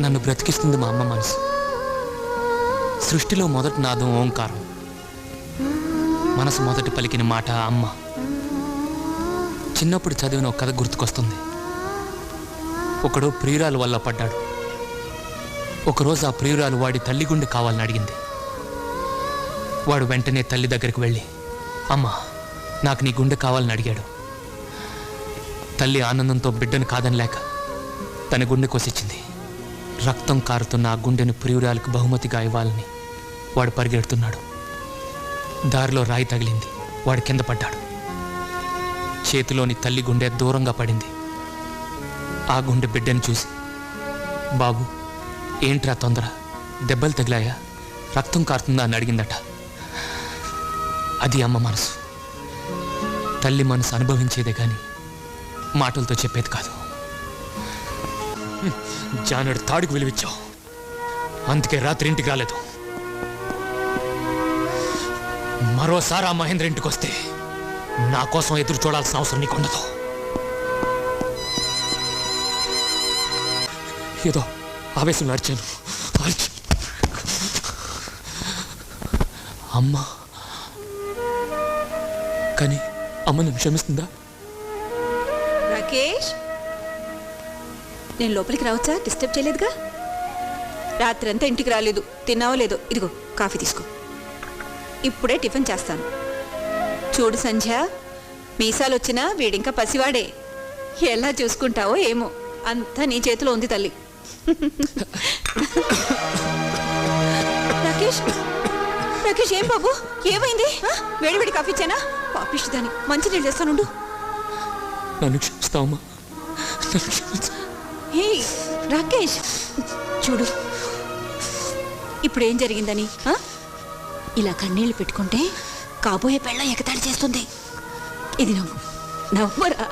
నన్ను బ్రతికిస్తుంది మా అమ్మ మనసు. సృష్టిలో మొదటి నాదం ఓంకారం. మనసు మొదటి పలికిన మాట అమ్మ. చిన్నప్పుడు చదివిన ఒక కథ గుర్తుకొస్తుంది. ఒకడు ప్రియురాలు వల్ల పడ్డాడు. ఒకరోజు ఆ ప్రియురాలు వాడి తల్లి గుండె కావాలని అడిగింది. వాడు వెంటనే తల్లి దగ్గరికి వెళ్ళి, అమ్మ నాకు నీ గుండె కావాలని అడిగాడు. తల్లి ఆనందంతో బిడ్డను కాదనిలేక తన గుండె కోసిచ్చింది. రక్తం కారుతున్న ఆ గుండెను ప్రియురాలకు బహుమతిగా ఇవ్వాలని వాడు పరిగెడుతున్నాడు. దారిలో రాయి తగిలింది. వాడు కింద పడ్డాడు. చేతిలోని తల్లి గుండె దూరంగా పడింది. ఆ గుండె బిడ్డను చూసి, బాబు ఏంట్రా తొందర, దెబ్బలు తగిలాయా, రక్తం కారుతుందా అని అడిగిందట. అది అమ్మ మనసు. తల్లి మనసు అనుభవించేదే కానీ మాటలతో చెప్పేది కాదు. జానుడు తాడుకు విలువిచ్చావు, అందుకే రాత్రి ఇంటికి రాలేదు. మరోసారి ఆ మహేంద్ర ఇంటికి వస్తే నా కోసం ఎదురు చూడాల్సిన అవసరం నీకు ఉండదు. ఏదో ఆవేశంలో అరిచాను. అమ్మ కానీ అమ్మ నన్ను క్షమిస్తుందా? రాకేష్, నేను లోపలికి రావచ్చా? డిస్టర్బ్ చేయలేదుగా? రాత్రి అంతా ఇంటికి రాలేదు, తిన్నావో లేదో. ఇదిగో కాఫీ తీసుకో. ఇప్పుడే టిఫిన్ చేస్తాను. చూడు సంధ్య, మీసాలు వచ్చినా వీడింకా పసివాడే. ఎలా చూసుకుంటావో ఏమో, అంతా నీ చేతిలో ఉంది తల్లి. రాకేష్, రాకేష్ ఏం బాబు, ఏమైంది? వేడివేడి కాఫీ ఇచ్చానా? పాపిష్టిదాని, మంచి నీళ్ళు చేస్తానుండు. నన్ను క్షమిస్తావమ్మా? హే రాకేష్, చూడు ఇప్పుడు ఏం జరిగిందని. ఇలా కన్నీళ్లు పెట్టుకుంటే కాబోయే పెళ్ళ ఎగతాళి చేస్తుంది. ఇది నవ్వు, నవ్వరా.